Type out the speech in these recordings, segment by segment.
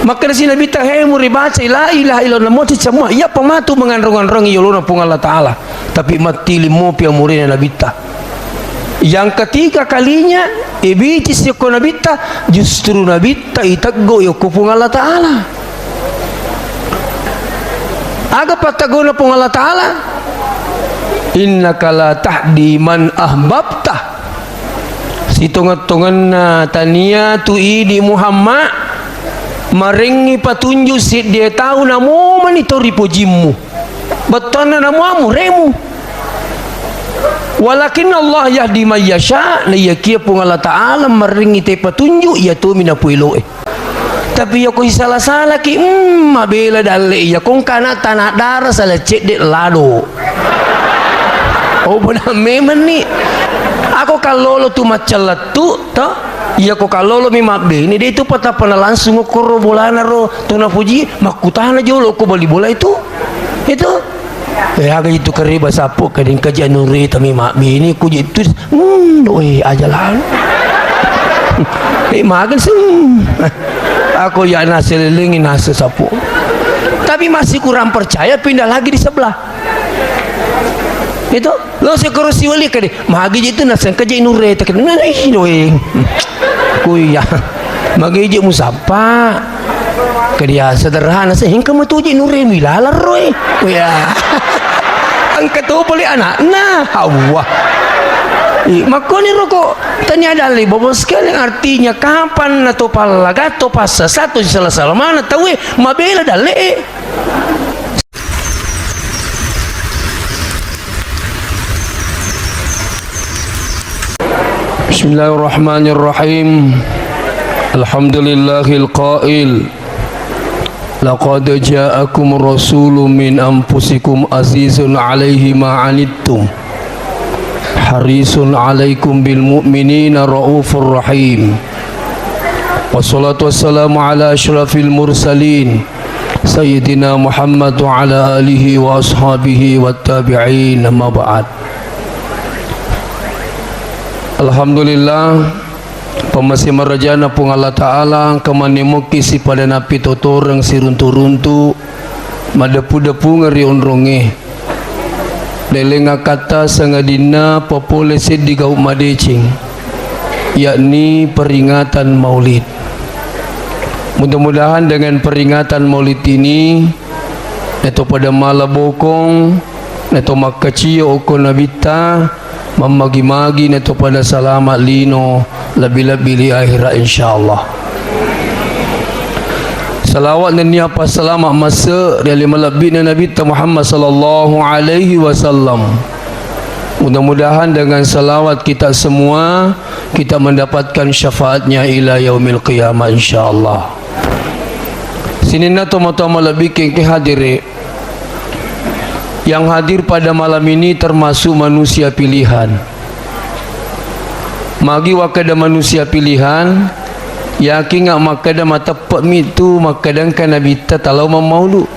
Maka si Nabi ta he muri baca la ilaha illallah mo semua ia pematu menganrong-anrong yolona pung Allah taala tapi mati limo pia muri Nabi ta. Yang ketiga kalinya ibitis yo Nabi ta justru Nabi ta itaggo yo pung Allah taala. Aga patagona pung Allah taala. Innaka la tahdi man ahbabta. Situngat-tungan na tania tu idi Muhammad maringi patunjuk si dia tahu namu manitori pujimu betul namu amuremu walakin Allah yahdi man yasha la yakia pun Allah taala maringi te patunjuk ya tu mina puiloe tapi ya ko salah-salah ki mabela dalle ya kong kana tanah darah salah cek de lado oh benar memang ni aku kalau lo tu macam letu toh iya ko kalolo mi mabbe ini dia itu pata pana langsung ko bolana ro tuna puji makutana jolo ko bali bola itu aga itu keriba sapo kadin kajian nuri tami mabbe ini ku itu oi ajalan magan sing aku ya naselelingin nase sapo tapi masih kurang percaya pindah lagi di sebelah itu lo sekurasi wali kade magi itu nasen kajian nuri tak oi kuya magiji musapa kedia sederhana sehingga metuji nuri milalar roy kuya angkat tu boleh anak nah hawa makoni rokok tanya dalih bapak sekali artinya kapan atau palagato pas satu salah mana tahu mabela dalih Bismillahirrahmanirrahim. Alhamdulillahil qail laqad ja'akum rasulun min anfusikum azizun 'alaihi ma 'anittum harisun 'alaikum bil mu'minina raufur rahim. Wassalatu wassalamu ala asyrafil mursalin sayyidina Muhammad wa ala alihi wa ashabihi wat tabi'in amma ba'd. Alhamdulillah pemasih merajana pun Allah Ta'ala kemanimuki si pada napi totorang si runtu-runtu madapu-dapu ngeri unrungi delenga kata sangadina populasi di gau madecing yakni peringatan maulid. Mudah-mudahan dengan peringatan maulid ini neto pada malabokong neto makaciyo oko nabita memagi-magi neto pada selamat lino lebih-lebih di akhirat insyaallah. Salawat dan niapa selamat masa dari melebih Nabi Muhammad sallallahu alaihi wasallam. Mudah-mudahan dengan salawat kita semua kita mendapatkan syafaatnya ila yaumil qiyamah insyaallah. Sini nato mata lebih ke hadiri. Yang hadir pada malam ini termasuk manusia pilihan. Magi wakada manusia pilihan, yakin ngak makada mata pemitu makadang kan Nabi talau mamaulu.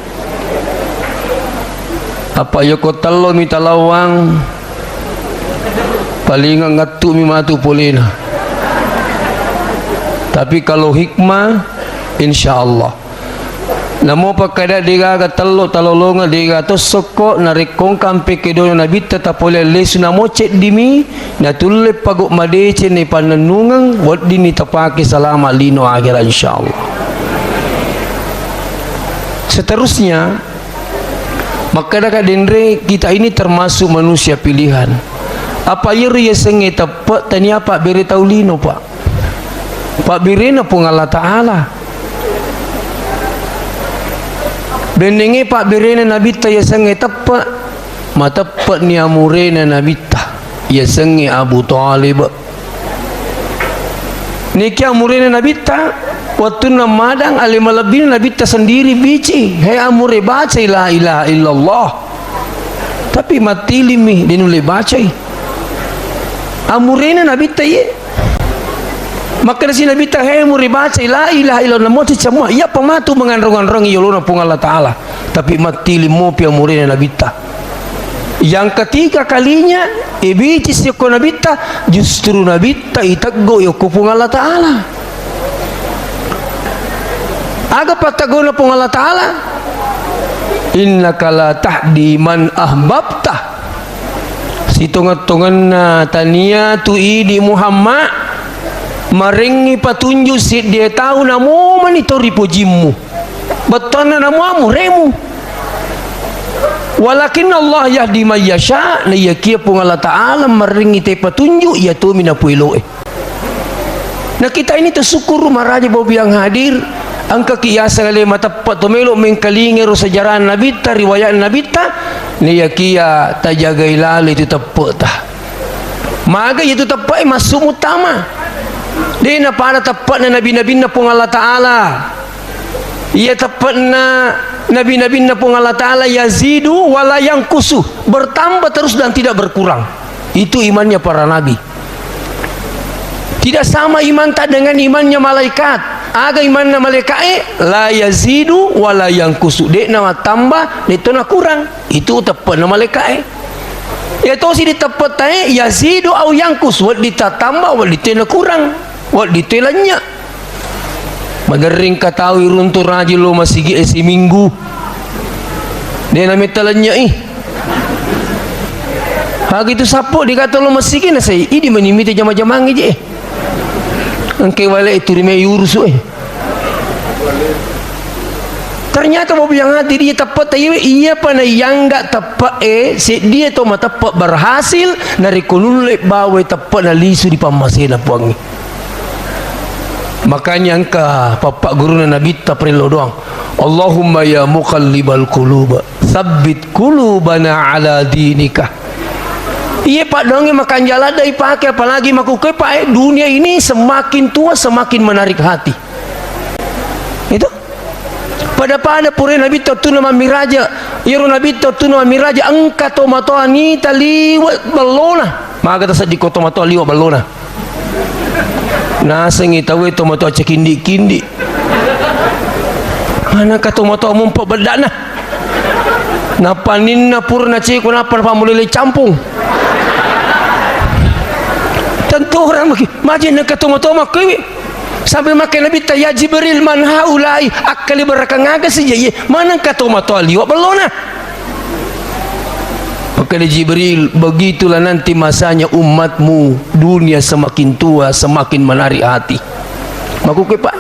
Apa yo ko talo mi talawang paling ngatu mi matu polena. Tapi kalau hikmah insyaallah namo pakada diga ga tallo talolonga diga to sokko narikong kampe kedo nabi tetap oleh lesu namo cek dimi na tulle pagok madece ne pananungang wad dini tapaki salama lino akhir insyaallah. Seterusnya maka dak dendre kita ini termasuk manusia pilihan. Apa yeri senge tepat tani apa beri taulino pak. Pak birina pun Allah Taala. Bendingi pak birena Nabi ta ya sange tepat mata tepat ni amurena Nabi ta ya sange Abu Talib niki amurena Nabi ta waktu namadang alim lebih Nabi ta sendiri bici hai amure baca la ilaha illallah tapi mati limi dinule baca amurena Nabi ta ye maka si Nabi ta hai muri baca la ilaha illallah mo semua ia pematu menganrong-anrong yolona pun Allah Taala tapi mati limo pia murina Nabi ta. Yang ketiga kalinya ibitis yo Nabi ta justru Nabi ta itaggo yo pun Allah Taala. aga patagona pong Allah Ta'ala, innaka la tahdi man ahbabta, situngat-tungan na tania tui di Muhammad maringi patunjuk si dia tahu namu manitori pujimu betul na namu amuremu, walakin Allah yahdi man yasha, na yakia pun Allah Ta'ala maringi te patunjuk ya tu mina puiloe. Nah kita ini tersyukur maraja bobi yang hadir angka kiasa kali mata patomelo mengkalingi ro sejarah Nabi ta riwayat Nabi ta ni yakia tajaga ilal itu tepat tah maka itu tepat masuk utama dia na para tepat na nabi-nabi na pun Allah Ta'ala, ia tepat na nabi-nabi na pun Allah Ta'ala yazidu wala yanqusu, bertambah terus dan tidak berkurang. Itu imannya para nabi. Tidak sama iman tak dengan imannya malaikat. Aga imannya malaikat la yazidu wala yanqusu, dek nama tambah itu na kurang. Itu tepat na malaikat ya to si ditepat tae yazidu au yanqus, wal ditatambah wal ditena kurang, wal ditelanya magering katawi runtur raji lo masigi esi minggu dia na metalanya hagi tu sapo dikata lo masigi na say idi manimite jama-jamang je angke wala itu rime yursu ternyata mau yang hati dia tepat iya pana yang enggak tepat si dia tu mah tepat berhasil nari kulule bawa tepat na lisu di pamasena puangi. Makanya angka papa guru Nabi ta perlu doang, Allahumma ya muqallibal qulub tsabbit qulubana ala dinika. Iya pak donge makan jalan dai pakai apalagi maku ke pak dunia ini semakin tua semakin menarik hati. Itu pada pure Nabi tu nama miraja iru Nabi tu nama miraja angka to matoani taliwa balona maka ta di koto mato liwa balona nasengi tawe to mato cekindi-kindi mana ka to mato mumpo bedana napaninna purna ce kunapa pamulele campung tentu orang majin ka to mato makewi sampai makan Nabi ta ya Jibril man haulai akali berakangaga saja mana kata mato aliwa belona maka Jibril begitulah nanti masanya umatmu dunia semakin tua semakin menarik hati maku pak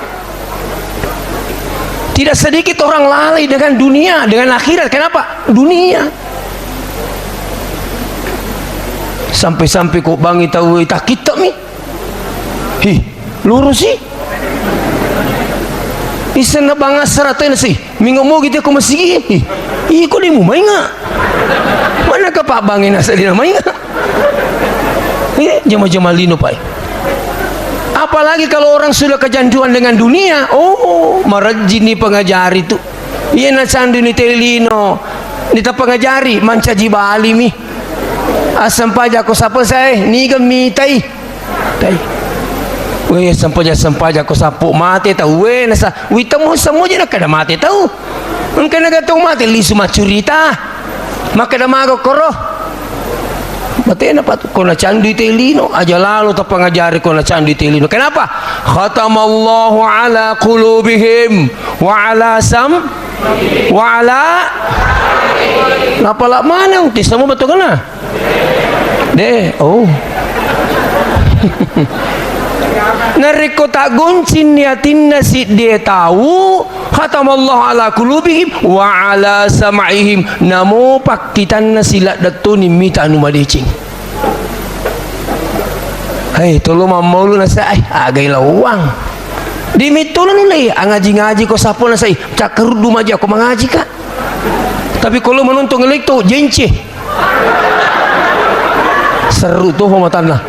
tidak sedikit orang lalai dengan dunia dengan akhirat. Kenapa? Dunia sampai-sampai kok bangi tahu tak kita mi lurus sih isa na banga saratan sih minggu mo gitu ko masigi iko di mo mainga mana ka pa bangin asa di na mainga jama-jama lino pa apalagi kalau orang sudah kecanduan dengan dunia marajini pengajari tu iya na sandu ni telino nita pengajari mancaji bali mi asam paja ko sapa saya ni gami tai weh sampaja ko sapo mate tahu weh nasa witamu semua je nak ada mate tahu engkau nak tahu mate lisu macurita maka dah mago koro mate na patu kona candi telino aja lalu tak pengajari kona candi telino. Kenapa? Khatamallahu ala qulubihim wa ala sam wa ala lapalak mana uti semua betul kena deh nariko tak guncin niatin nasi dia tahu khatamallahu ala qulubihim wa ala sam'ihim namo paktitan nasilat datuni mita anu madecing tolong mamulu nasa agay lawang di mitulan nulay ngaji-ngaji ko sapo na say cakarud dumaji ako mangaji ka tapi kalau menuntong ngelik to jenci seru tuh pematan lah.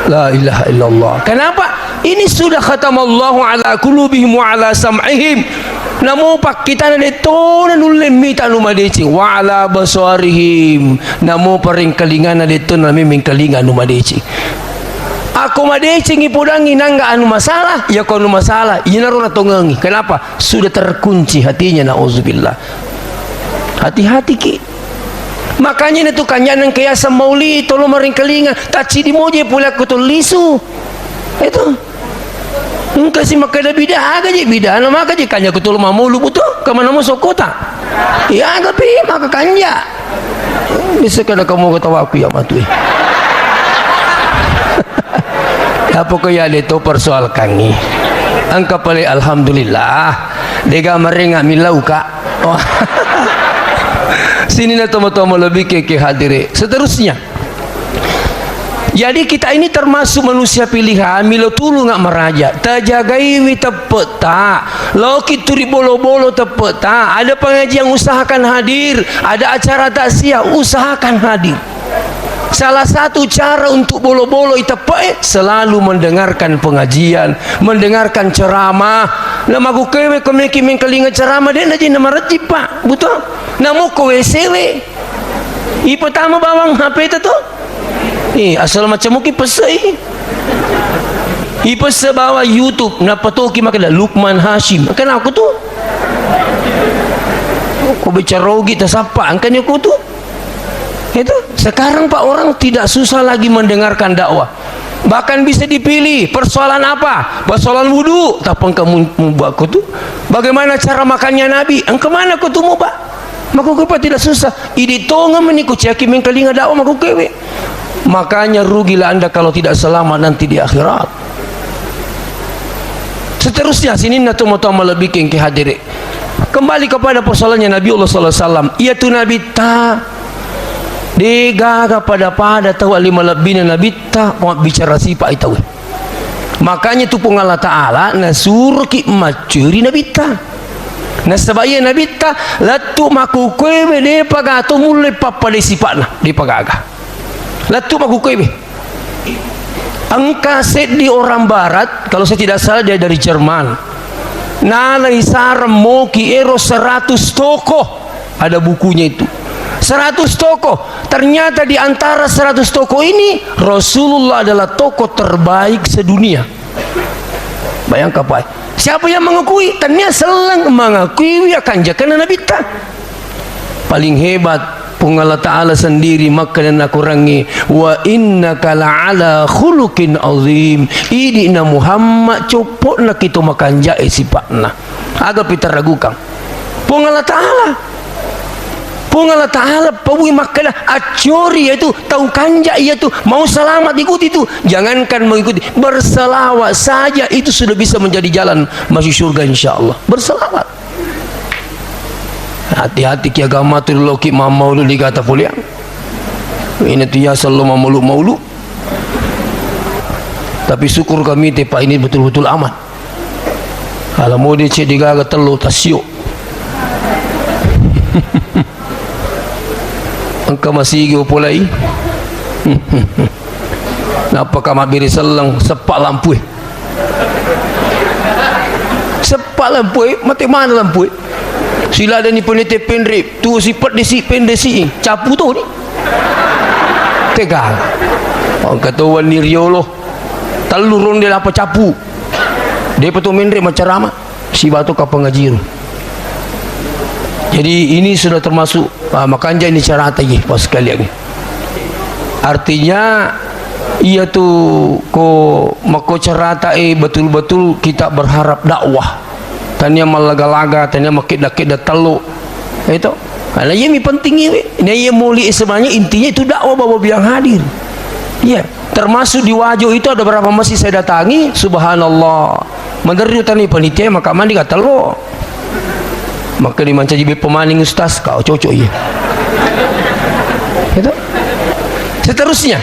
La ilaha illallah. Kenapa? Ini sudah khatamallahu ala qulubihim wa ala sam'ihim. Namo pakita na dito nanulim mita numadeci wa ala basarihim. Namo paring kalingan na dito namin kalingan numadeci. Ako madeci ngipudangi nangga anu masalah, ya ko anu masalah, inaro na tongangi. Kenapa? Sudah terkunci hatinya nauzubillah. Hati-hati ki. Makanya itu kanyanan kaya sa mauli tolong maring kalinga taci di moje pula ko to lisu itu Engkau si makan bidah aga je bidah nama aga je kanya kutul mamulu betul ke mana mau sokota ya aga pi maka kanya bisa kada kamu ketawa aku ya matu apa ko ya itu persoal kangi angka pale alhamdulillah dega merenga milau ka oh. Sini na tomo-tomo lebih ke hadire seterusnya. Jadi kita ini termasuk manusia pilihan milo tulu ngak meraja tajagai wi tepeta loki turi bolo-bolo tepeta ada pengajian usahakan hadir ada acara takziah usahakan hadir. Salah satu cara untuk bolo-bolo itu selalu mendengarkan pengajian, mendengarkan ceramah. Nama aku kewe kemeki mengkelinga ceramah dia naji nama rejip pak, betul? Namu kowe sewe. I pertama bawang HP itu tuh. Asal macam mungkin pesai. I pesa bawa YouTube, napa tu ki makan Lukman Hashim. Kan aku tu. Kau bicara rogi tersapa, angkanya aku tu. Itu sekarang pak orang tidak susah lagi mendengarkan dakwah, bahkan bisa dipilih persoalan apa, persoalan wudu tapi kamu membuat tu bagaimana cara makannya Nabi engkau mana kau tu mau pak maku kepa tidak susah ini tonga meniku caki mengkelinga dakwah maku kewe makanya rugilah anda kalau tidak selamat nanti di akhirat. Seterusnya sini natu mau lebih ke hadiri kembali kepada persoalannya Nabi Allah SAW iaitu Nabi ta degaga pada tahu lima lebih Nabi tak mau bicara sifat itu makanya tu pun Allah Ta'ala nasur ki macuri Nabi tak nasabaya Nabi tak latu maku kue de pagato mulai papa de sifat nah di pagaga latu maku kue angka set di orang barat kalau saya tidak salah dia dari Jerman nalai sarem moki ero 100 toko ada bukunya itu 100 toko ternyata di antara 100 toko ini Rasulullah adalah toko terbaik sedunia. Bayangkan pak siapa yang mengakui ternyata selang mengakui akan jakan Nabi tak paling hebat pun Allah Ta'ala sendiri maka dan aku rangi wa innaka la'ala khuluqin azim idina Muhammad copot nak itu makan jae sifatna agak kita ragukan pun Allah Ta'ala Allah Ta'ala pawi makalah acori itu tahu kanja itu mau selamat ikuti itu jangankan mengikuti berselawat saja itu sudah bisa menjadi jalan masuk surga insyaallah berselawat hati-hati ki agama tu loki maulu digata puliang ini tu ya sallallahu maulu tapi syukur kami tepa ini betul-betul aman kalau mau dicek digaga telu tasio engkau masih hidup pulai napa kamu beri selang sepak lampu mati mana lampu sila ada ni peneliti pendrip tu sifat desi pendesi capu tu ni tegang orang kata wani riolo telurun dia apa capu dia petu mendrip macam ramah si batu ke pengajiru. Jadi ini sudah termasuk makanya ini cara tadi pas sekalian ni. Artinya ia tu ko mako cerata betul-betul kita berharap dakwah. Tanya malaga-laga, tanya makit-dakit telu. Itu. Kalau ini penting ini. Ini muli sebenarnya intinya itu dakwah bawa biang hadir. Ya, termasuk di Wajo itu ada berapa masjid saya datangi, subhanallah. Menderita tani panitia maka mandi kata lo. Maka di manca jibe pemaning ustaz kau cocok ya. Itu. Seterusnya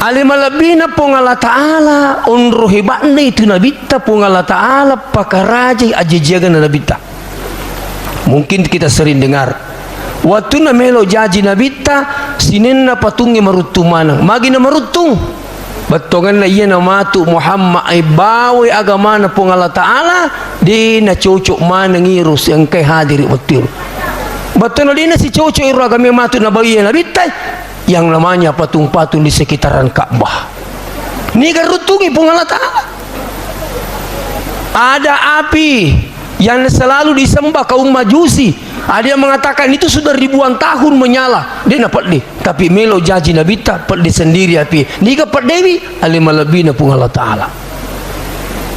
alim alabina pun Allah Ta'ala unruh hebatnya itu nabita pun Allah Ta'ala pakaraja ajajagan nabita. Mungkin kita sering dengar waktu na melo jaji nabita sinenna patungi marutung manang magi na marutung batongan na iya nama tu Muhammad ay bawe agama na pun Allah Ta'ala di na cocok manang irus yang kay hadir betul betul na di na si cocok iru agama matu na bawi na nabita yang namanya patung-patung di sekitaran Ka'bah. Ini garutungi pun Allah Ta'ala. Ada api yang selalu disembah kaum Majusi. Ada yang mengatakan itu sudah ribuan tahun menyala. Dia dapat deh. Tapi melo jaji Nabi tak dapat sendiri api. Ni dapat dewi alim lebih pun Allah Ta'ala.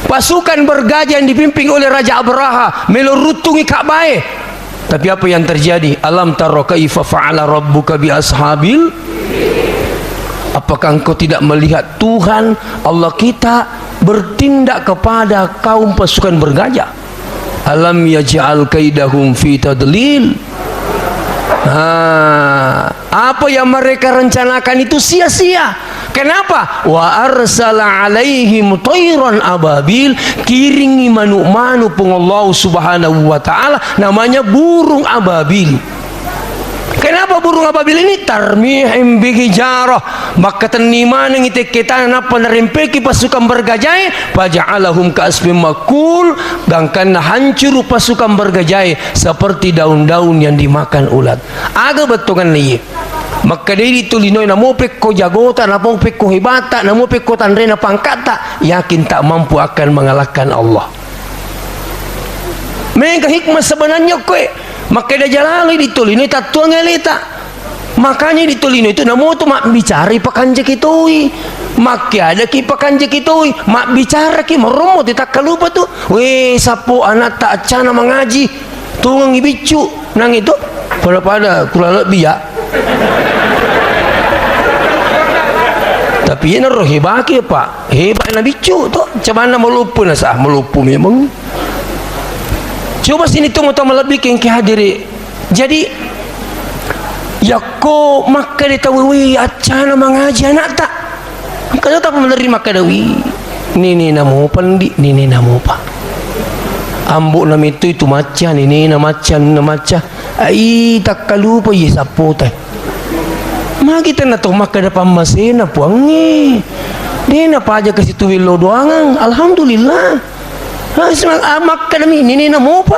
pasukan bergajah yang dipimpin oleh Raja Abraha melurutungi Ka'bah. Tapi apa yang terjadi? Alam tara kaifa fa'ala rabbuka bi ashabil? Apakah engkau tidak melihat Tuhan Allah kita bertindak kepada kaum pasukan bergajah? Alam yaj'al kaidahum fi tadlil. Apa yang mereka rencanakan itu sia-sia. Kenapa? Wa arsala alaihim tayran ababil, kiringi manu-manu Allah subhanahu wa ta'ala, namanya burung ababil. Kenapa burung ababil ini? Tarmihim bihijarah, maka tenima nang ite-kita napa narempeki pasukan bergajah, faja'alahum ka'asfim makul, gangkan hancur pasukan bergajah seperti daun-daun yang dimakan ulat. Aga betongan ni. Maka dia ditulinoy na mo pek ko jagota, na mo pek ko hibata, na mo pek ko tanre na pangkata, yakin tak mampu akan mengalahkan Allah. Mereka hikmah sebenarnya kue. Maka dia jalani ditulinoy tatuang elita. Makanya ditulinoy itu namo tu mak bicara pakanje kitoi. Maka ada ki pakanje kitoi, mak bicara ki meromo tidak kalupa tu. Weh sapo anak tak acana mengaji, tungang ibicu nang itu pada kula lebih ya. Tapi ini roh hebat ke pak, hebat na bicu tu. Macam mana melupu na sah, melupu memang. Coba sini tu mau lebih ke hadiri. Jadi ya ko maka dia tahu wi acana mengaji anak tak. Kalau tak menerima kadawi. Nini namo pandi, nini namo pak. Ambuk nam itu macam nini na macam. Ai tak kalupa ye sapo teh. Ma kita na to maka depan masina puangi. Dia na pa aja ke situ wilo doangan. Alhamdulillah. Ha semang amak kadami nini na mo pa.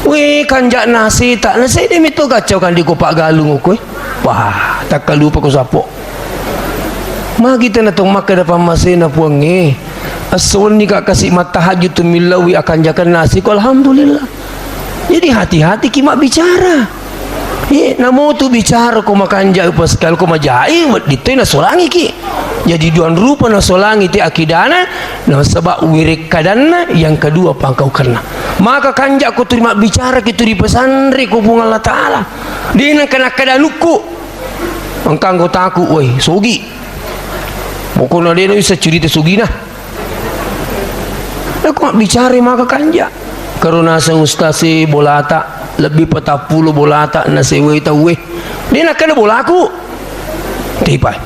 We kanjak nasi tak nasi dia mito kacau kan di kupak galung ko. Wah, tak kalupa ko sapo. Ma kita na to maka depan masina puangi. Asal ni kak kasih mata hajut tu milawi akan jakan nasi ko alhamdulillah. Jadi hati-hati kimak bicara. Namo tu bicara ko makanja paskal ko majai ditoy na solangi ki. Jadi duan rupa na solangi ti akidana na sebab wirik kadana, yang kedua pangkau karena. Maka kanja ko terima bicara kitu di pesantren ko bunga Allah taala. Dina kana kadanuku. Engkang ko taku oi sogi. Pokoknya dia bisa cerita sogi nah. Aku bicara maka kanja. Karena sang ustasi bolata lebih 40 bolata na sewe tawe dia nak kena bola aku tipai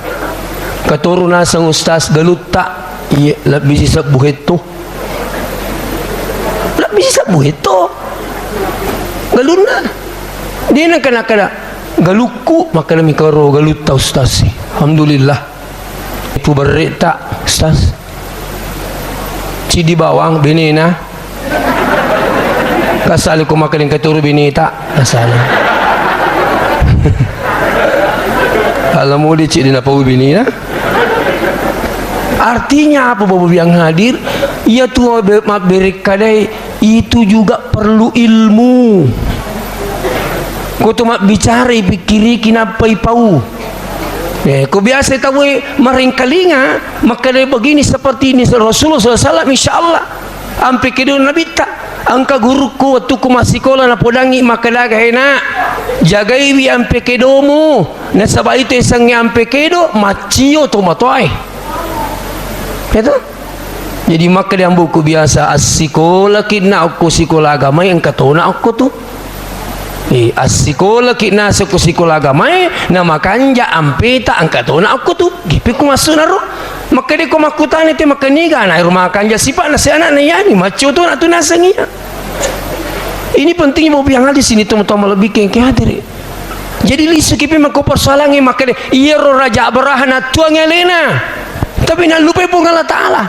keturunan sang ustaz galutta iya lebih sisa buheto galuna dia nak kena galuku maka demi karo galutta ustaz alhamdulillah itu berita ustaz cidi bawang benena kasali ko makaling katuro binita kasali alam mo di cik dinapau binina. Artinya apa bapak yang hadir ya tu berik kadai itu juga perlu ilmu. Ko tu mak bicara pikiri kinapa ipau. Ko biasa tahu maring kalinga maka dia begini seperti ini Rasulullah SAW insyaallah ampe kedua nabi tak angka guruku waktu ku masih sekolah na podangi makadaga hena jagai wi ampe kedomu na sabab itu sang ampe kedo macio to matoy itu jadi maka dia buku biasa as-sekolah kina aku sekolah agama yang katona aku tu as-sekolah kina aku sekolah agama na makanja ampe ta angkatona aku tu gipi ku masuk naro maka dia ko makutan itu maka niga na rumah kanja sifat na si anak na yani macio tu na tu nasangia. Ini penting mau biang di sini teman-teman lebih ke hadir. Jadi lisu kipi mako persoalannya maka dia iya Raja Abraha na tuang elena. Tapi na lupa pun Allah taala.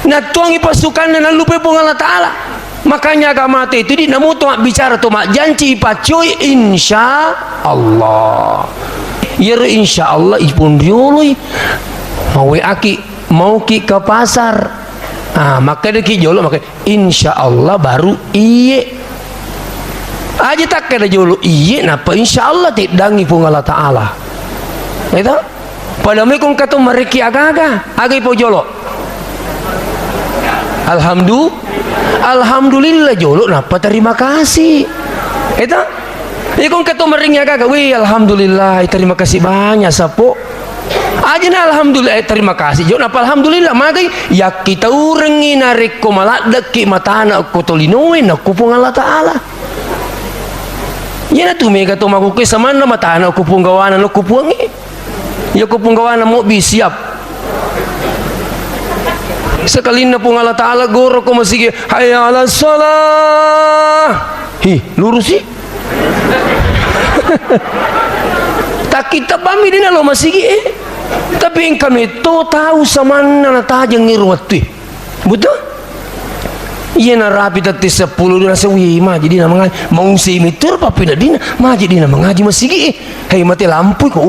Na tuangi pasukan na lupa pun Allah taala. Makanya agama itu di namu tu bicara tu mak janji pacoy insya Allah. Ya insya Allah ipun dioloi. Mau mau ki ke pasar. Maka dia ki jolo maka insya Allah baru iye aja tak kena jolo iye napa insya Allah tidak dangi pun Allah taala itu pada me kong kato mereki aga agai po jolo. Alhamdulillah jolo napa terima kasih. Eta kong kato meringi aga wih alhamdulillah terima kasih banyak sapo. Aja na alhamdulillah terima kasih jolo napa alhamdulillah magai ya kita urengi narik ko maladak ki matana ko tolinoin na kupung Allah Taala. Ya na tumega to makuke samana matana ko punggawana no kupungi. Ya kupunggawana mo bisiap. Sekali na pong Allah Ta'ala goro ko masige hayya ala salah lurus sih tak kita pami din alo masige tapi yang kami to tahu samana na tajang nirwat betul iya na rapi tati 10 na sawi ma jadi na mga mausi mitur papi na din ma jadi na mga masige hey mati lampu ko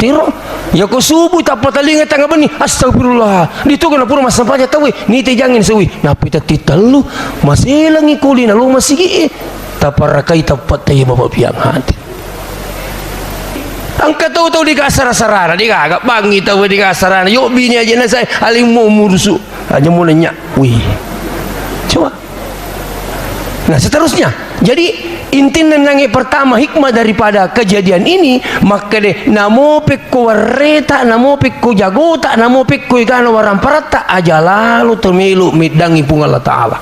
tiro ya ko subuh tak patalinga tangga bani astagfirullah dito ko na puro masampanya tawi ni tejangin sawi napita titalu masilangi kuli na lu masigi taparakai tapat tayo bapak piang hati ang kataw-taw di kasara-sarana di kagak bangi tahu di kasarana yuk bini aja na saya aling mau murusu aja mau nanya wih coba nah seterusnya jadi inti nangi pertama hikmah daripada kejadian ini maka deh namo pekko wareta namo pekko jagota namo pekko ikano waramparata aja lalu termilu midangi pung Allah Ta'ala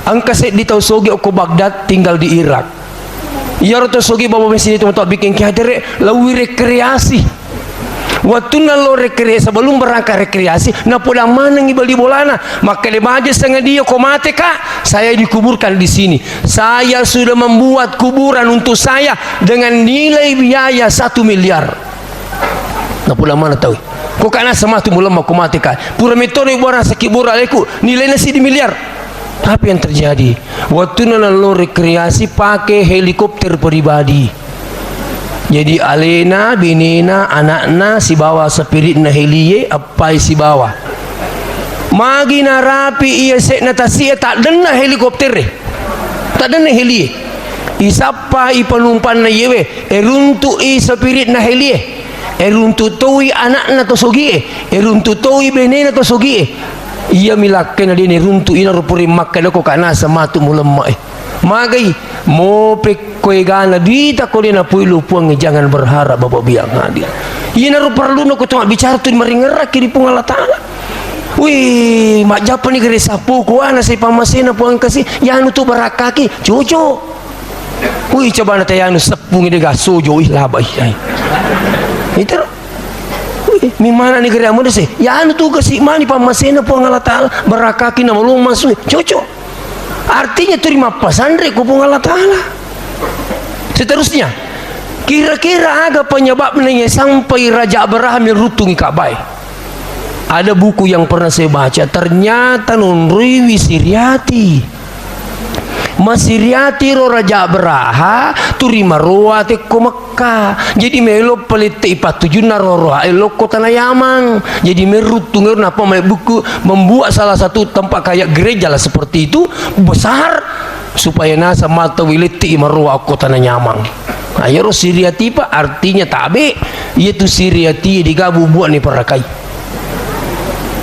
angka set di tau sogi oko Baghdad tinggal di Irak ya roto sogi bawa mesin itu untuk bikin kehadere lawi rekreasi waktu nalo rekreasi sebelum berangkat rekreasi na podang mana ngibali bolana maka lemaja setengah dia komate kak saya dikuburkan di sini saya sudah membuat kuburan untuk saya dengan nilai biaya 1 miliar na podang mana tahu kok kana sama tu mulama komate kak pura metode borang sakibur aleku nilainya sih di miliar tapi yang terjadi waktu nalo rekreasi pakai helikopter pribadi. Jadi alena, binina, anakna si bawa spirit na heliye apa si bawa. Magi na rapi iya set na tasia tak dena helikopter tak dena heliye. Isapa i penumpan na yewe eruntu i spirit na heliye. Eruntu toi anakna to sogie. Eruntu toi benena to sogie. Iya milakkan na din eruntu ina rupuri makkana ko kana sama tu mulemma magai mo pekkoy gana dita ko din apoy lupuang jangan berharap bapak biang hadir iya naru perlu no ko cuma bicara tu maringerak kini pung Allah Ta'ala wih mak japan ni gere sapu ko ana say pamasena puang kasi yanu tu barakaki jojo wih coba na tayanu sepung ide gasojo ih labay ay itu mi mana ni gere amo dese yanu tu kasi mani pamasena puang Allah Ta'ala barakaki na malung masuk jojo artinya terima pasandre kupung Allah Ta'ala. Seterusnya kira-kira ada penyebabnya sampai Raja Abraham yang rutungi Ka'bah. Ada buku yang pernah saya baca ternyata nunriwi Siriati Masiriati ro Raja Abraha turima roa te ko Mekah jadi melo pelite ipatuju na roa elo kota na Yaman jadi merutung napa mai buku membuat salah satu tempat kayak gereja lah seperti itu besar supaya nasa mata wiliti imaroa kota na Yaman ayo Siriati pa artinya tabe yaitu Siriati digabu buat ni parakai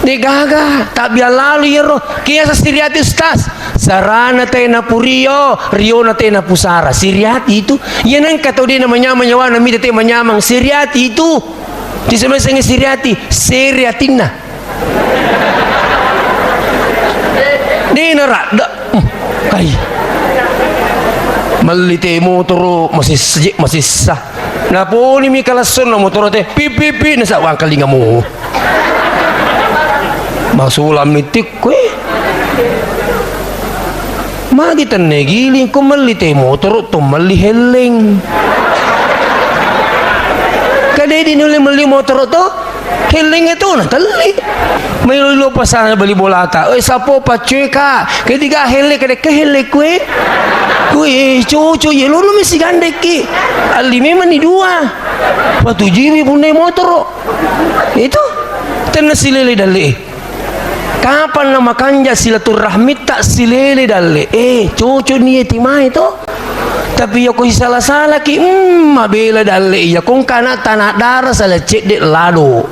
negaga tak biar lalu ya roh kiasa Siriati ustaz sarana tena purio rio na tena pusara Siriati itu yan ang kataw din na manyaman na mida te manyamang Siriati itu di sama-sama Siriati Siriatin na di nara kay malite motor masih sah na po ni mi kalason na motor te pipipi na sa wang kalinga mo masulam mitik kwe magitan negiling ko malite motor to maliheleng kadai di nuli mali motor to heleng itu na tali may lulo pa sana bali bolata oy sapo pa cheka kediga hele kede ke hele kwe kwe cucu ye lulo misi gandeki alime mani dua patujibi punai motor itu tenas silele dali kapan nama kanja silaturahmi tak silele dalle cucu ni timai itu Tapi ya ko salah-salah ki mabela dalle ya kung kana tanah darah salah cek de lado.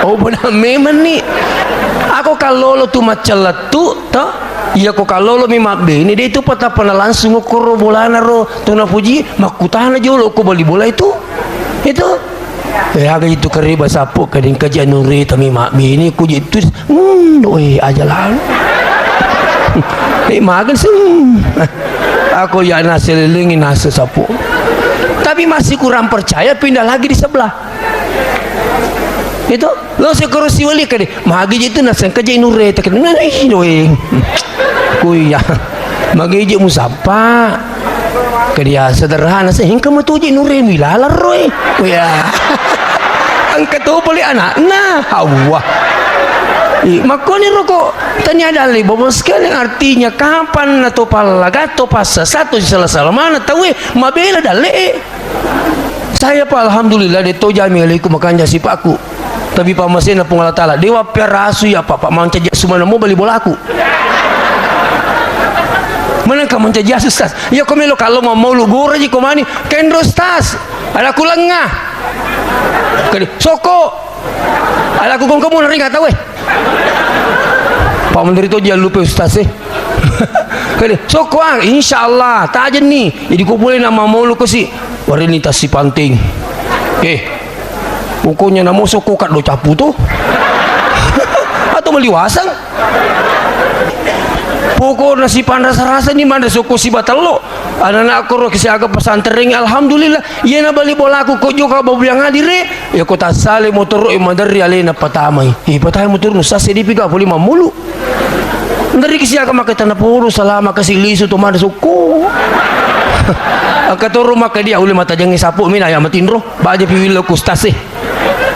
Oh benar memang nih. Ako kalolo tu macaletu to. Iya ko kalolo mi mabbe ini dia itu pata pernah langsung ukur bolana ro tuna puji makutana jolo ko bali bola itu. Itu. Aga itu keriba sapu kading kajian nuri tami mabbe ini ku itu oi aja lah. Makan sih. Aku ya nasi lilingin nasi sapu. Tapi masih kurang percaya pindah lagi di sebelah. Itu lo sekarang si wali kade magi itu nasi kerja inure tak kena doeng. Kuya magi musapa kerja sederhana sih hingga metuji inure milalar roy. Kuya angkat tu boleh anak nah hawa. Makanya rokok tanya dalih bawa sekali artinya kapan atau palagato pas satu salah mana tahu mabela dalih saya pak alhamdulillah dia to jami alaikum makanya si pakku tapi pak mesin pun Allah taala dewa perasu ya pak manca sumana mau beli bola aku mana kamu manca jasus tas ya komelo kalau mau lu gora ji komani kendros tas ada ku lengah kali soko ada ku kamu nari nggak tahu Pak Menteri itu jangan lupa Ustaz kali sokoang insyaallah tak aja nih jadi kau boleh nama mau lu kasi wari ini tas si panting pokoknya nama soko kat do capu tuh atau beli wasang pokok nasi panas rasa nih mana soko si batal lo anak-anak aku roh kisi agak pesantren alhamdulillah iya na bali bola aku kok juga bawa yang hadir ya kota sale motor roh madari alena patamai patamai motor nusa sedih piga boleh mamulu dari kisi agak makai tanah puru selama kasih lisu tu mana soko akak rumah ke dia uli mata jangan sapu mina ya matin roh baca piwil lo kustas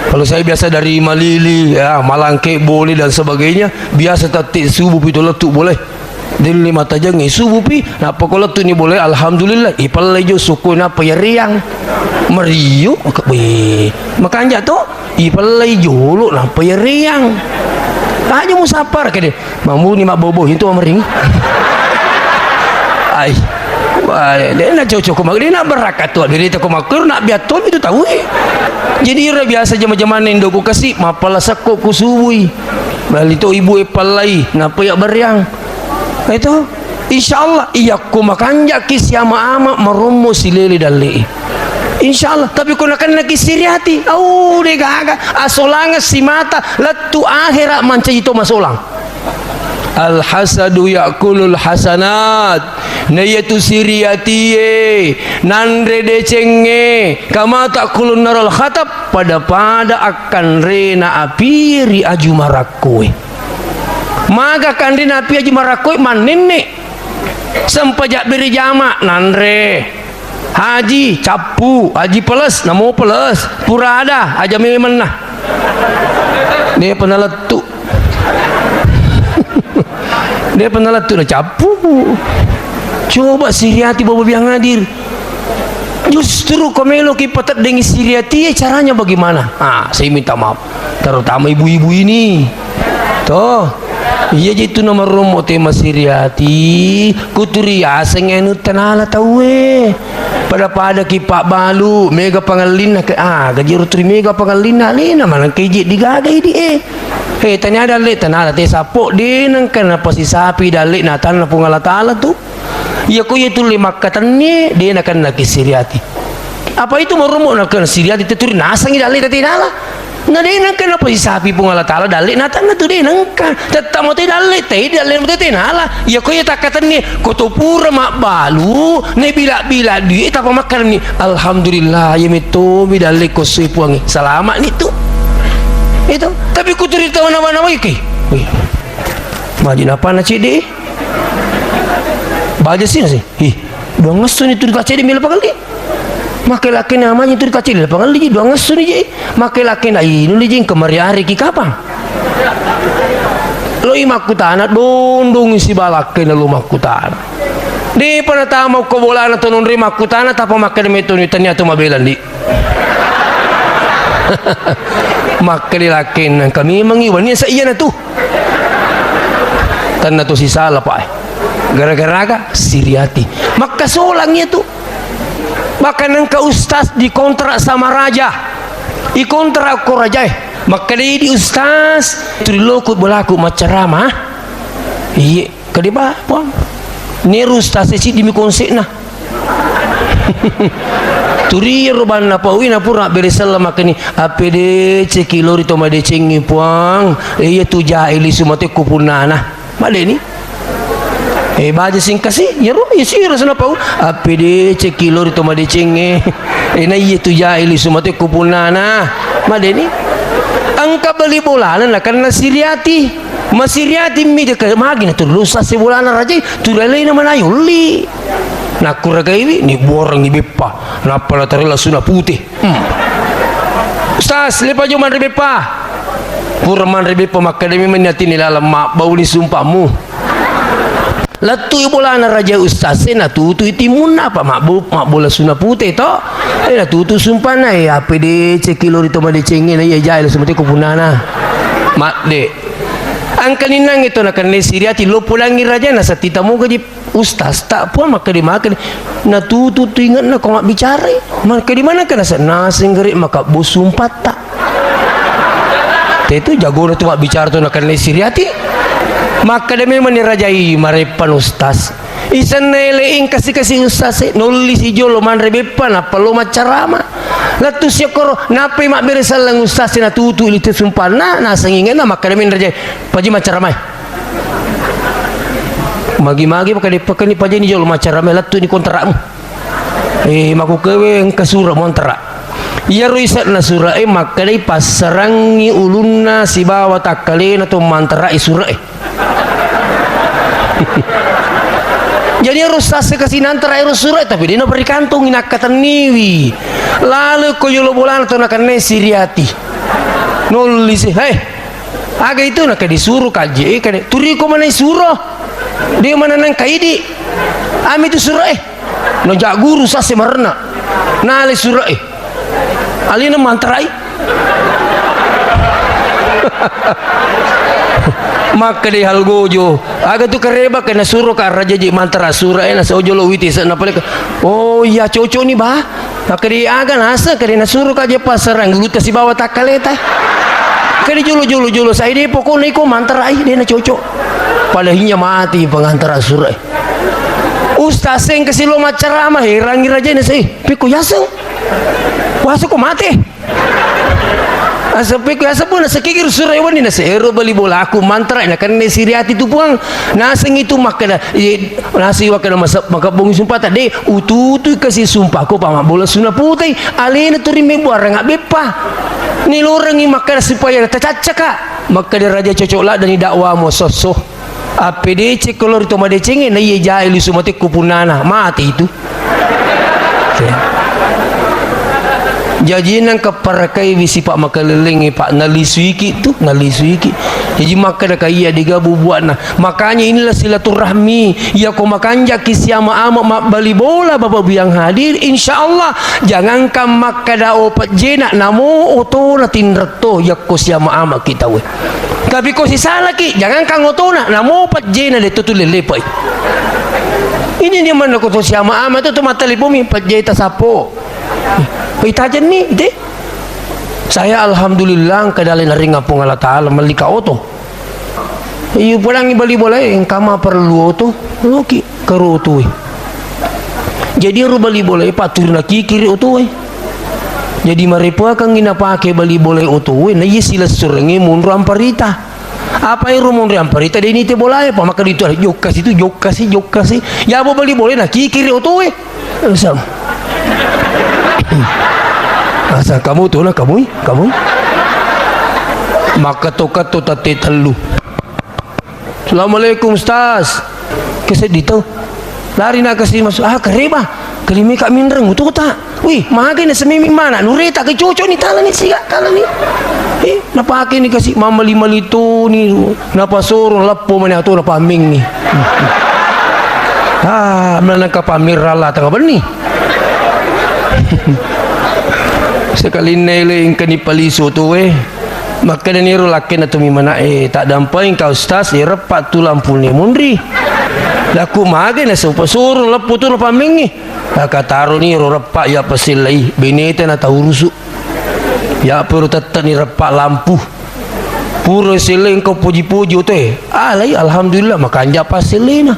kalau saya biasa dari Malili ya Malangke boleh dan sebagainya biasa tatik subuh itu letuk boleh dari mata jangan subuh pi nah pokok letuk ni boleh alhamdulillah ipal lejo suku na payariang meriu makanya tu ipal lejo lo na payariang aja musafar ke dia mamu ni mak bobo itu mering ai dia nak cocok mak dia nak berakat tu dia tak makur nak biaton itu tahu jadi ira biasa jama-jama nendo ku kasih mapala sakko ku subui bali tu ibu epalai napa ya beriang itu insyaallah iya ku makanja kisiama ama marumu silele dalli insyaallah tapi kau nak kisiriati de gaga asolanga si mata latu akhirat manca itu masolang al hasadu yakulul hasanat nayatu siriati nanre decenge kama takulun narul khatab pada akan rena apiri aju marakui maka kan rena api aju marakui manenne sempajak beri jama nanre haji capu haji peles namo peles pura ada aja memang nah dia pernah letuk dia pernah letuk na capu coba siriati bawa yang hadir justru komelo ki petat dengan siriati caranya bagaimana saya minta maaf terutama ibu-ibu ini toh iya itu nomor rumah tema siriati kuturi aseng enu tanala tahu pada ki Pak Balu mega pangalina ke gaji rutri mega pangalina lina mana keje digagai di tanya dalek tanala te sapok dinang kenapa si sapi dalek na tanah pungala taala tu ya ko itu lima katanya dia akan nak siriati apa itu merumu nak siriati teturi nasangi dalek tadi nala na dia nak kenapa si sapi pungala taala dalek na tanah tu dia nangka tetap mau dalek tadi nala ya ko tak katanya ko to pura mak balu ne bila dia tak makan ni alhamdulillah ya meto mi dalek ko sui puangi selamat ni tu itu tapi ku cerita nama-nama iki majin apa na cede baja sih dua ngesun itu dikaca di mila pagal di makai laki namanya itu dikaca di pagal di dua ngesun aja makai laki na ini jing kemari hari ki kapang lo imakutana dondong si balak na lo makutana di panata mau ko bola na tunun ri makutana tapa makai metoni tanya tu mabelan di makai laki kami mengiwan ni sa iya na tu tan na tu si sala pa gara-gara Siriati. Maka solangnya tuh bahkan engkau ustaz dikontrak sama raja, dikontrak ko raja maka dia di ustaz trilokut berlaku macarama iya kadiba apa ni ustaz si dimi konsep nah turi roban na pauwi na pura beresal makani apd cekilori to made cengi puang iya tu jahili sumate kupunana made ni baja sing kasih ya ro ya sira sana pau apd cekilori to made cengi na iya tu jahili sumate kupunana made ni angka beli bolanan lah karena Siriati masiriati mi de magi na tu lusa se bolana raja tu lele na manayuli na kuraga ini ni borang ni bepa na pala tarila suna putih ustaz lepa jo man bepa purman bepa makademi menyati ni lalam mak bau ni sumpahmu latu bola na raja ustaz na tutu itimun apa mak bola suna putih to na tutu sumpah na apa de cekilo rito made cengin ya jahil semati kupunana mak de ang kaninang ito na kanil Siriati lo pulangi raja na sa tita mo gaji ustaz tak pun maka di makan natutu ingat na kau nggak bicara maka di mana kan nasi ngeri maka bosumpat tak itu jago na tu mak bicara tu nak kanil Siriati maka demi menirajai marepan ustaz isan neleing kasih ustaz nulis ijo lo man rebepan apa lo macarama latu syakoro nape mak beresal lang ustaz na tutu ilite sumpah na sangingen na maka demi menirajai paji macarama magi-magi pakai paja ni jol macarama latu ni kontrakmu maku kewe ang kasura montrak iya ruisat na sura maka dai pasarangi ulunna si bawa takale na to mantara isura jadi harus sase kasih nantara harus surat tapi dia beri kantong inakatan niwi lalu koyolo bolan atau nakan Siriati nulis hei aga itu nak disuruh kaji kan turi ko mana suruh dia mana nang kaidi ami itu suruh no jak guru sase marna nale suruh alina mantarai maka di hal gojo aga tu kareba kena suruh ka raja ji mantara surah na sojo lo witi sana pale oh iya cocok ni bah maka di aga nasa karena suruh ka je pasarang gulut kasih bawa takaleta kali julu saya dia pokoknya iko mantara ai dia na cocok palahinya mati pengantara surah ustaz yang kasih lo macarama herangi raja na sai piku yaseng wasa ko mati asapik asa pun nasa kikir surayawan ni nasa ero bali bola aku mantra na kan Siriati tu puang naseng itu makana nasi wakana maka bongi sumpah tadi ututu kasih sumpah ko pa bola suna putih alena turime buarang bepa ni lorangi makana supaya tacacaka maka dia raja cocok lah dan dakwa mo soso apd cekolor to made cenge na ye jahili sumate kupunana mati itu jadi nang kaparakai visi pak makalelengi pak nalisuiki tu nalisuiki jadi maka dah kaya digabu buat nah makanya inilah silaturahmi ya ko makanja kisiama ama mak bali bola bapak biang hadir insyaallah jangan kam makada opat jena namo oto na tinreto ya ko siama ama kita we tapi ko si salah ki jangan kang oto na namo opat jena de tutu lelepai ini dia mana ko siama ama tu matali bumi pat jeta sapo itajan ni de saya alhamdulillah kadalin ring ngapung Allah taala malika oto iyo pulang ibali boleh kama perlu oto oki karoto jadi ru bali boleh patur na kikiri oto jadi maripa kang ginapake bali boleh oto na sila surengi munro amparita apa yang rumun amparita de ni te boleh pa maka itu jok kasih ya bo bali boleh na kikiri oto sam asal kamu tu lah kamu maka tokat tu tati telu Assalamualaikum ustaz kesed dito lari nak kasih masuk kareba kelimi kak minreng tu tak wih mahagi na semimi mana nureta ke cocok ni tala ni siga tala ni napake ni kasih mama lima lito ni napa sorong lapo mana tu napa ming ni mana kapamir rala tengah bani sekali nailing kani paliso tu maka dan niru lakin atau mimana tak dampai kau ustaz repat tu lampu ni mundri Laku mage na suruh lepu tu paming ni. Kataru ni repak ya pasilai benete na taurusu. Ya perlu tetap ni repak lampu. Pura sileng kau puji-puji tu alai alhamdulillah makan japa silena.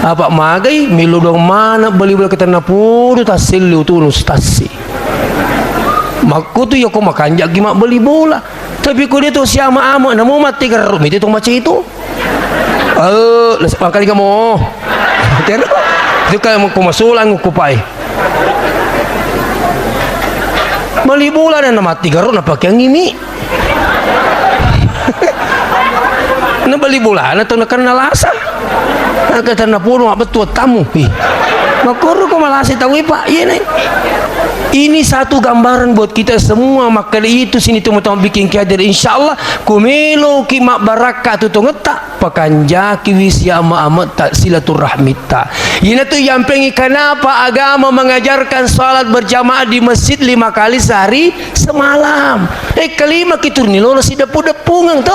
Apa magai milu dong mana beli kita na puru tasilu tu stasi. Maku tu ya kau makan jak gimak beli bola. Tapi kau dia tu siapa amak namu mati kerum itu tu macam itu. Kali kamu. Itu kalau kau masulang kau pai. Beli bola dan mati kerum apa yang ini? Nak beli bola atau nak kena lasa? Nak kata nak pun apa betul tamu? Makuru kau malah tahu pak? Iya nih. Ini satu gambaran buat kita semua. Maka itu sini teman-teman bikin kader. InsyaAllah kumelo kimak barakat tu ngetak pakanja kiwis ya amat tak silaturahmita. Ini tu yang pengen kenapa agama mengajarkan salat berjamaah di masjid 5 kali sehari semalam. Kelima kita ni lolos si depu-depungan tu.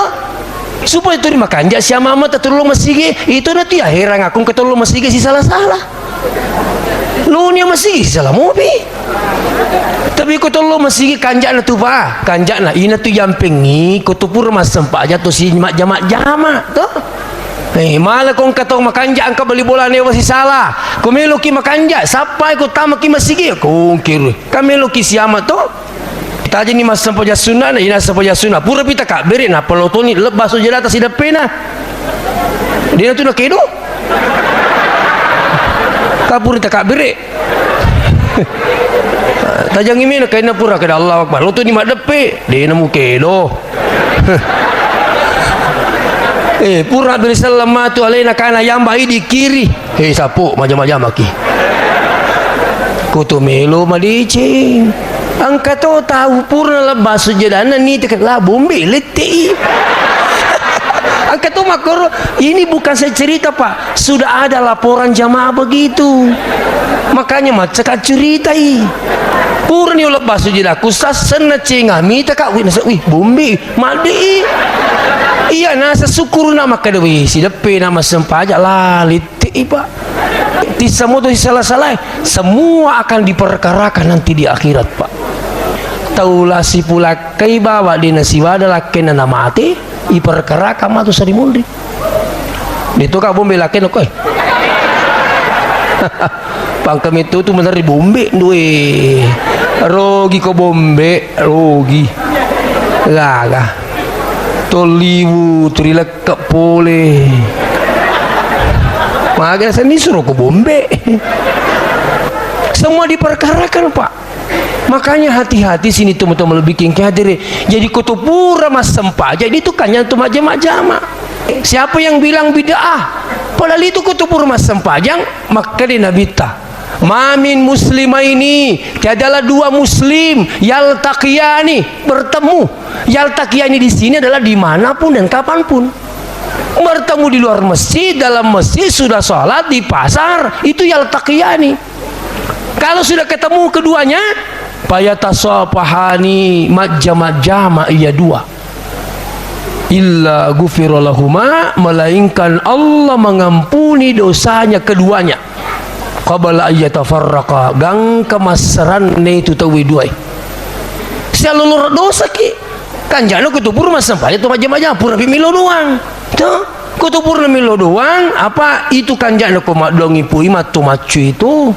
Supaya tu dimakan jak siapa amat tak tolong masih itu nanti akhirnya ngaku ketolong masih si salah-salah. Lu ni masih salah mobi. Tapi kau tolong masih kanjak na tu pa, kanjak na ina tu yang pengi kau tu pura mas sempat aja tu si jamak tu. Malah kau kata makanjak angka beli bola ni masih salah. Kau meluki makanjak, sampai kau tamak ki masih kau kira. Kami meluki siapa tu? Tadi ni mas sempat jasuna, ina sempat jasuna. Pura pita kak beri na pelotoni lepas saja atas ida pena. Dia tu nak kedo. Kapur tak kak beri. Tajang ini nak kena pura kepada Allah Akbar. Lo tu ni mak depe, dia nak mukedo. Pura beri selamat tu alena kana yang baik di kiri. Sapu macam-macam maki. Kutu melo madicing. Angkat tahu pura lepas sujudana ni teklah bombe letih. Angkat tu makor ini bukan saya cerita pak, sudah ada laporan jamaah begitu. Makanya macam ceritai. Pura ni lepas sujudah kusas sena cengah mita kak wih bombe madi. Iya nasa syukur nama kadwi si depe nama sempajak lah letih pak. Di semua tu salah-salah semua akan diperkarakan nanti di akhirat pak. Taulah si pula kai bawa di nasi wadalah kena nama mati iperkara kamu tu sari mundi itu kak bombe laken koi pangkam itu tu benar di bombe duwe rogi ko bombe rogi laga toliwu turilek ke pole makanya saya disuruh ko bombe semua diperkarakan pak. Makanya hati-hati sini teman-teman lebih bikin hadir. Jadi kutupura mas sempa. Jadi itu kan yang tu majama. Siapa yang bilang bid'ah? Padahal itu kutupura mas sempajang maka di nabita. Mamin muslimah ini tiadalah dua muslim yaltaqiyani bertemu. Yaltaqiyani di sini adalah dimanapun dan kapanpun. Bertemu di luar masjid, dalam masjid, sudah sholat di pasar, itu yaltaqiyani. Kalau sudah ketemu keduanya fayatasafahani majama iya dua illa ghufiralahuma melainkan Allah mengampuni dosanya keduanya qabla ayyatafarraqa gang kemasran ne itu tawi dua seluruh dosa ki kanjana kutubur mas sampai itu majama pura milo doang tuh kutubur milo doang apa itu kanjana ko madongi pui matu macu itu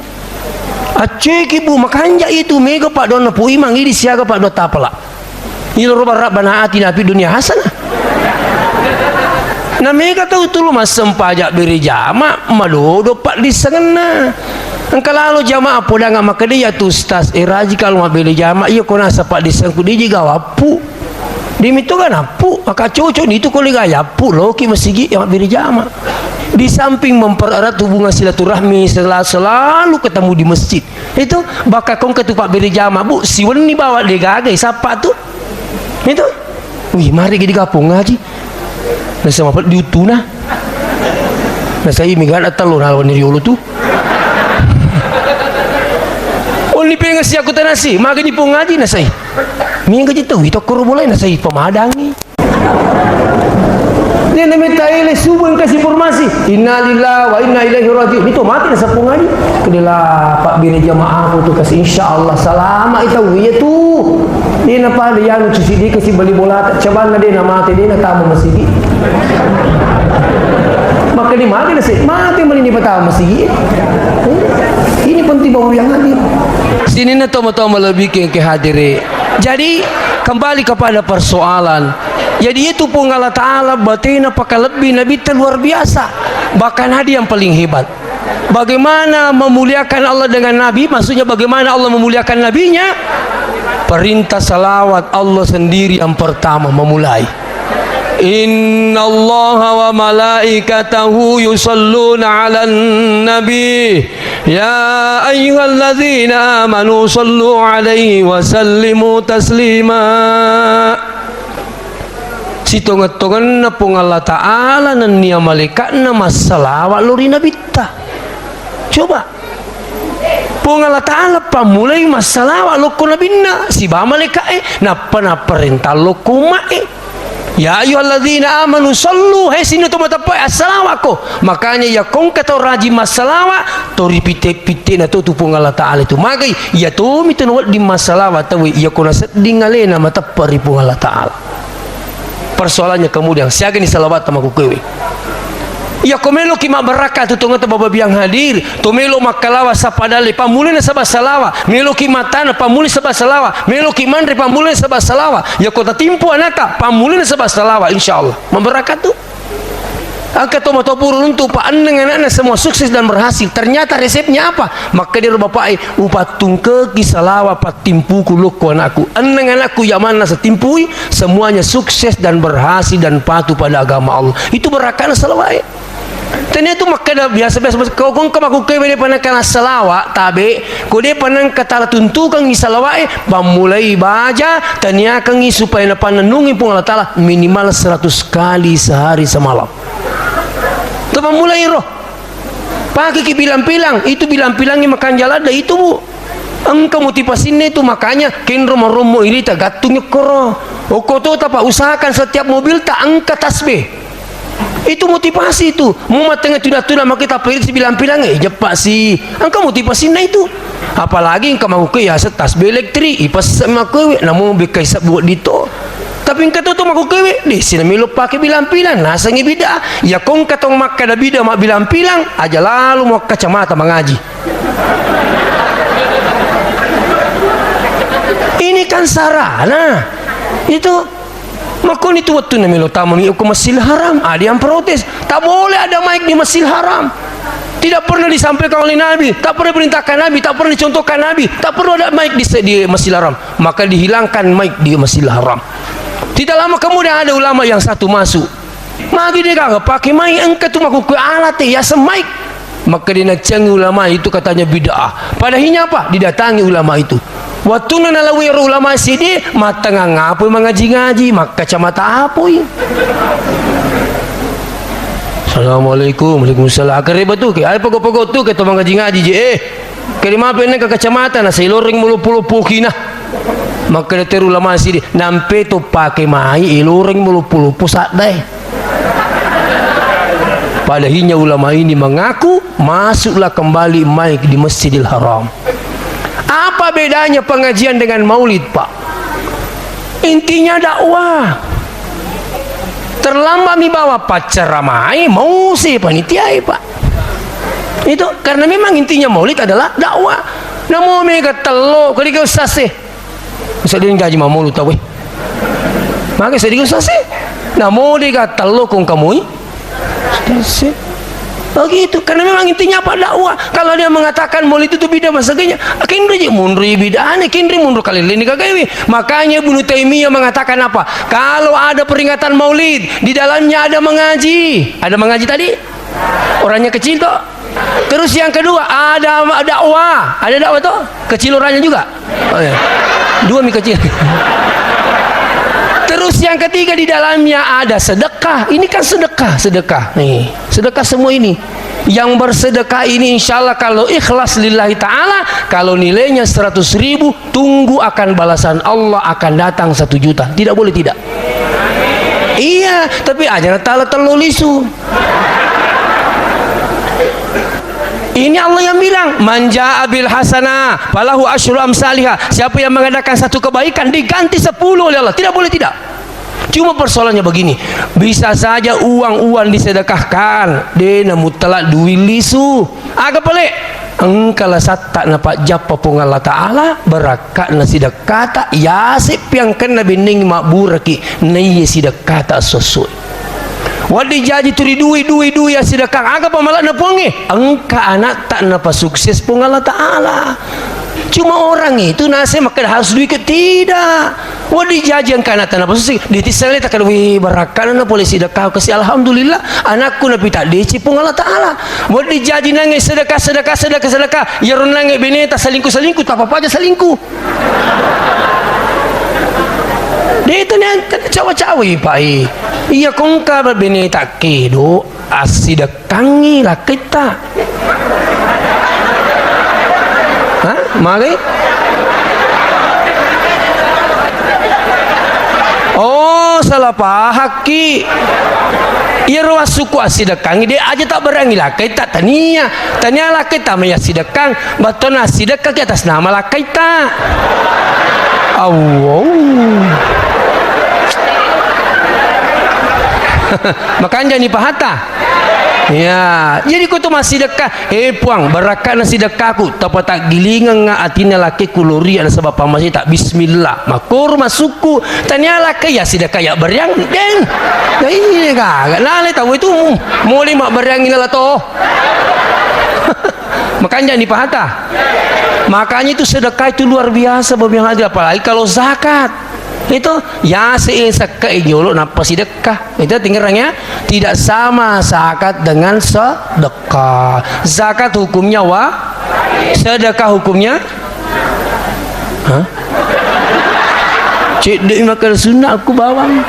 acek ibu makanja itu mega pak dona pui mang ini siaga pak do tapala ini roba rabbana atina fid dunya hasanah na mega tahu tu lu mas sempajak beri jama madodo pak disengena engka lalu jamaah podang maka dia tu ustaz raji kalau ma beli jama iya kona sapak disengku dia juga wapu dimito kan apu maka cocok itu kali gaya apu lo ki masigi yang beri jama. Di samping mempererat hubungan silaturahmi selalu ketemu di masjid itu bakal kong ketupak beri jama bu siwan ni bawa dia gagai siapa tu itu wih mari kita gabung ngaji nasa mapat diutuna nasa ini kan atalon halwan ni riolo tu ni pengen ngasih aku tanasi maka ni pun ngaji nasa minggu je tu itu korbolai nasa pemadang ni ni namanya le subuh kasih informasi innalillahi wa inna ilaihi raji'un itu mati dah sapung aja kedelah pak bini jamaah aku tu kasih insyaallah selamat itu ya tu dia napa dia yang cuci dia kasih beli bola coba dia nak mati dia nak tamu masjid maka dia mati dah mati melini pertama masjid ini penting baru yang hadir sini na toma-toma lebih ke hadiri jadi kembali kepada persoalan. Jadi itu pun Allah Ta'ala batina pakai lebih Nabi itu luar biasa. Bahkan hadiah yang paling hebat. Bagaimana memuliakan Allah dengan Nabi? Maksudnya bagaimana Allah memuliakan Nabinya? Perintah salawat Allah sendiri yang pertama memulai. Inna Allah wa malaikatahu yusalluna ala nabi ya ayyuhalladzina amanu sallu alaihi wa sallimu taslima. Sitongan-tongan na pong Allah Ta'ala na niya malaikat na masalawa lori na bita. Coba pong Allah Ta'ala pamulay masalawa loko na binna si ba malaikat na panaparenta loko ya ayyuhalladzina amanu sallu sino tumatapoy assalawa ko makanya ya kung kataw raji masalawa to ripite-pite na to pong Allah Ta'ala itu magay ya to mitunwal di masalawa tawi ya kuna sedingale na matapari pong Allah Ta'ala. Persoalannya kemudian siaga ni salawat sama kukewe ya komelo ki mabaraka tu tonga baba biang hadir to melo makalawa sapadale pamulin sabah salawa melo ki matana pamulin sabah salawa melo ki mandre pamulin sabah salawa ya kota timpu anaka pamulin sabah salawa insyaallah mabaraka tu angka tomato purun untuk pak dengan anak semua sukses dan berhasil. Ternyata resepnya apa? Maka dia bapak upatung ke kisalawa patimpu kuluk ku anakku. Dengan anakku yang mana setimpui semuanya sukses dan berhasil dan patuh pada agama Allah. Itu berakan salawat. Ternyata maka dah biasa-biasa kau kong kemaku kau dia panang kana salawat tabe kau dia panang kata tuntu kang salawat bamulai baca tanya kang supaya napananungi pun Allah Taala minimal 100 kali sehari semalam. Tuh mulai roh pakai ke bilang-bilang itu bilang-bilangnya makan jalada itu bu engkau motivasinya itu makanya ken romo ini tak gatungnya koro kau tuh tak usahakan setiap mobil tak angkat tasbih itu motivasi itu mau tengah tuna-tuna maka kita pilih si bilang-bilang jepak sih engkau motivasinya itu apalagi engkau mau ke ya tasbih elektrik ipas sama ke namun bekai buat dito tapi engkau tu maku kewe di sini milu pakai bilang-bilang nasa ngi bida ya kong katong makka da bida mak bilang-bilang aja lalu mau kacamata mengaji ini kan sarana itu makon itu waktu na milu tamu ke Masjidil Haram ada yang protes tak boleh ada mic di Masjidil Haram tidak pernah disampaikan oleh Nabi tak pernah perintahkan Nabi tak pernah dicontohkan Nabi tak perlu ada mic di Masjidil Haram maka dihilangkan mic di Masjidil Haram. Tidak lama kemudian ada ulama yang satu masuk. Magi dia kagak pakai mic engkau tu maku ke alat ya semic. Maka dia nak canggih ulama itu katanya bid'ah. Padahinya apa? Didatangi ulama itu. Waktu nalawi ulama sini mata ngapa mengaji-ngaji maka kacamata apa ini? Assalamualaikum, waalaikumsalam. Akhirnya betul ke? Ay pokok-pokok tu kita mengaji-ngaji je. Kelima apa ini ke kacamata na seloring mulu-pulu pukina. Maka dia teru lama sini nampe tu pakai mai iluring mulu-pulu pusat deh. Padahinya ulama ini mengaku masuklah kembali mai di Masjidil Haram. Apa bedanya pengajian dengan maulid pak? Intinya dakwah. Terlambat mi bawa pacar ramai mau si panitia pak. Itu karena memang intinya maulid adalah dakwah. Namo mega telo kali kau sase. Bisa dia gaji mamu lu tahu maka saya dikasih sih nah mau dia kata lo kong kamu begitu karena memang intinya apa dakwah kalau dia mengatakan maulid itu bida masaganya kindri mundur bida aneh kindri mundur kali ini kagak makanya Ibnu Taimiyah mengatakan apa kalau ada peringatan maulid di dalamnya ada mengaji tadi orangnya kecil toh terus yang kedua ada dakwah toh kecil orangnya juga oh ya dua mie kecil terus yang ketiga di dalamnya ada sedekah ini kan sedekah nih sedekah semua ini yang bersedekah ini insyaallah kalau ikhlas lillahi ta'ala kalau nilainya 100.000 tunggu akan balasan Allah akan datang 1 juta tidak boleh tidak Iya, tapi aja tala terlulisu. Ini Allah yang bilang, manja abil hasanah falahu asyru amsalihah. Siapa yang mengadakan satu kebaikan diganti 10 oleh Allah. Tidak boleh tidak. Cuma persoalannya begini, bisa saja uang disedekahkan, dena mutlak duit lisu. Agak pelik. Engkala satta napa japa pung Allah Ta'ala berakat na sidakata yasip yang kena bening makburaki naya sidakata sesuai wadi jadi turi duit ya sidakang aga pamalak na pungi engka anak tak napa sukses pung Allah Ta'ala. Cuma orang itu nasi maka harus duit ke tidak wadi jadi yang kana tanah sukses ditisali tak kadwi barakan na polisi sedekah kasih alhamdulillah anakku nabi tak deci pung Allah Ta'ala. Wadi jadi nangis sedekah ya ron nangis beneta selingkuh tak apa aja selingkuh. Dia itu ni cawa-cawi pak iya kong ka beneta kedo asidakangi lah kita. Hah? Mari. Oh, salah pahaki. Ia ruas suku asidekang dia aja tak berangi lah kita tania lah kita maya sidekang baton asidekang ke atas nama lah kita. Wow. Makanya ni pahata. Ya, jadi ku tu masih dekat. Puang, berakat nasi dekahku. Tapi tak gilingan nga atina laki kuluri ada sebab masih tak bismillah. Makur masuku. Tanya laki ya si dekat ya beriang den. Ya ini kagak. Nale tahu itu mulai mak beriang ini lah toh. Makanya ni pahata. Makanya itu sedekah itu luar biasa bagi yang ada, apalagi kalau zakat. Itu ya sesak nyolok napa sedekah itu tinggalnya tidak sama zakat dengan sedekah. Zakat hukumnya sedekah hukumnya cik dek makan sunnah aku bawang.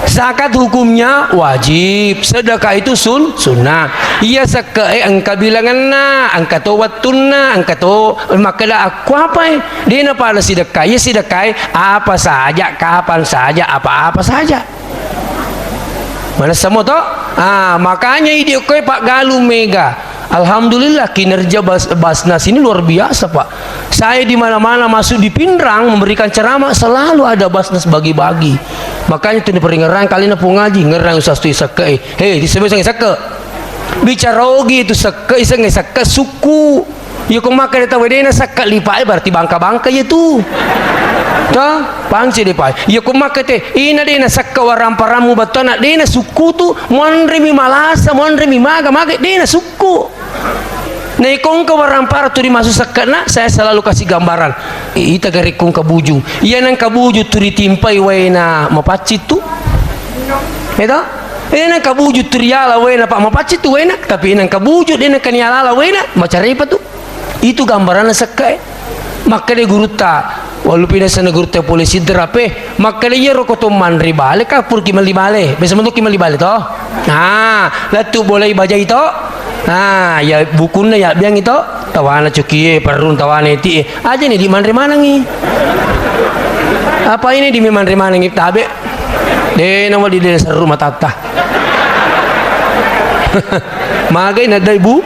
Zakat hukumnya wajib, sedekah itu sunnah. Iya sekai angka bilangan na, angka to watuna, angka to makala aku apa dia napa ada sedekah? Ya sedekah apa saja, kapan saja, apa-apa saja. Mana semua toh? Makanya ide kau Pak Galuh Mega. Alhamdulillah kinerja Basnas ini luar biasa Pak. Saya di mana-mana masuk di Pindrang memberikan ceramah selalu ada Basnas bagi-bagi. Makanya itu diperingerang kali na ngaji ngerang usah tu sake. Hei disebut sang sake. Bicara ogi itu sake isang sake suku. Ya kung makan eta wedena sake lipai berarti bangka-bangka ya tu. Ta pangsi lipai. Ya kung makan teh ina dena sake waramparamu batona dena suku tu monremi malasa monremi maga dena suku. Nah ikong ke warampara tu dimasuk sakana saya selalu kasih gambaran ita gari kong kabuju iya nang kabuju tu ditimpai waina mapacit tu itu iya nang kabuju tu riala waina pak mapacit tu waina tapi nang kabuju dia nang kanialala waina macam apa tu itu gambaran sakai maka dia guru ta walau pindah sana guru ta polisi derape maka dia rokoto manri bale kapur kimali bale bisa bentuk kimali bale toh latu boleh baca itu ya bukunya ya biang itu tawana cukie perun tawana itu aja nih di mana nih apa ini di mana nih tabe deh nama di desa rumah tata magai nada ibu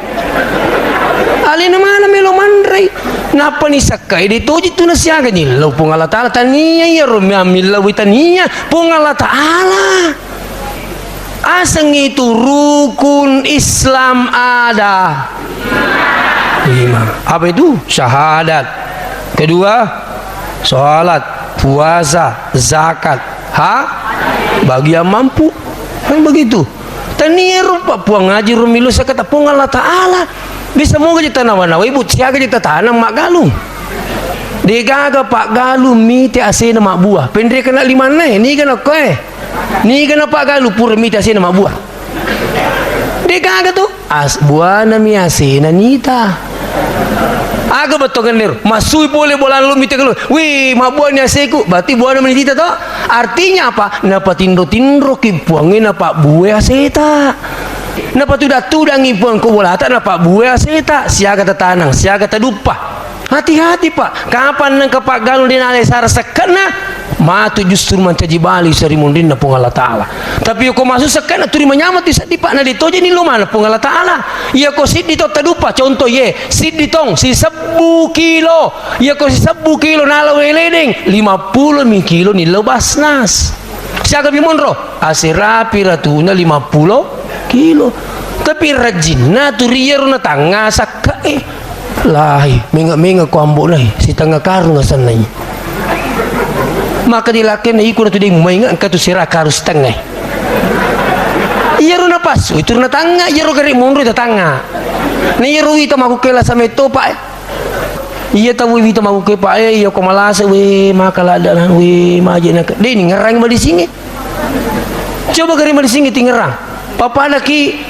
alina mana melo mandrai napa nih sakai ditoji tu nasiaga nih lo pung Allah Ta'ala tania ya rumia mila witania pung Allah Ta'ala. Asang itu rukun Islam ada 5. Apa itu? Syahadat. Kedua, sholat, puasa, zakat. Bagi yang mampu. Kan begitu. Taniru pak puang ngaji rumilu saya kata puang Allah Ta'ala. Bisa mau kita nawan-nawan ibu siaga kita tanam mak galung. Degaga Pak Galuh miti asena mak buah. Pendek kena 5 nih. Ni kan oke. Ni kan Pak Galuh pur miti asena mak buah. Degaga tu buah nami asena nita. Aga betul kan lir. Masui boleh bola lu miti kalau. Wih mak buah ni aseku. Berarti buah nami nita tu. Artinya apa? Napa tindro kipuangin apa buah aseta. Napa tudang ipuang ko bola tak napa buah aseta. Siaga tanang, siaga dupa. Hati-hati Pak, kapan nang Pak Galuh dinalai sarasa kena matu justru mencaji bali sari mundin na pung Allah Ta'ala. Tapi ko masuk sekan aturi menyamat di pak na dito jadi lu mana pung Allah Ta'ala. Iya ko sid dito tadupa contoh ye sid ditong si 10 kilo. Iya ko si 10 kilo nalaw eledeng 50 kilo nilo basnas. Siaga bimonro asirapi ratuna 50 kilo. Tapi rajin na turiyer na tanga sakka lahi menga ko ambo lahi si tanga karu nga sanay. Maka dilakin na iko na tuding mainga ka tu sira karu setengah. Iya ro na pasu itu na tanga iya ro gari munro ta tanga. Ni ro ita maku kela sa meto pa. Iya tahu ita maku ke pa iya ko malasa we makala dalan we maje na. Dini ngerang ma di sini. Coba gari ma di sini tingerang. Papa laki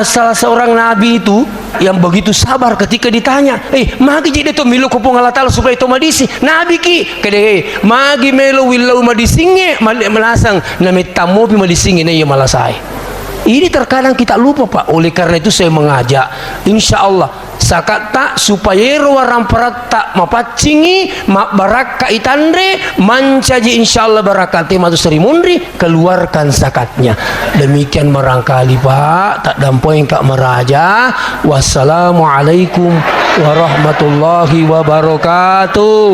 salah seorang nabi itu yang begitu sabar ketika ditanya, magi jadi to milu ko Allah Ta'ala supaya to madisi nabi ki kede magi melo willau madisinge melasang na metamu pi madisinge na iya malasai. Ini terkadang kita lupa Pak. Oleh karena itu saya mengajak insya Allah sakata supaya warang tak mapacingi baraka itandre mancaji insya Allah barakati matu seri mundri keluarkan zakatnya. Demikian barangkali Pak tak dampoin Kak Meraja. Wassalamualaikum warahmatullahi wabarakatuh.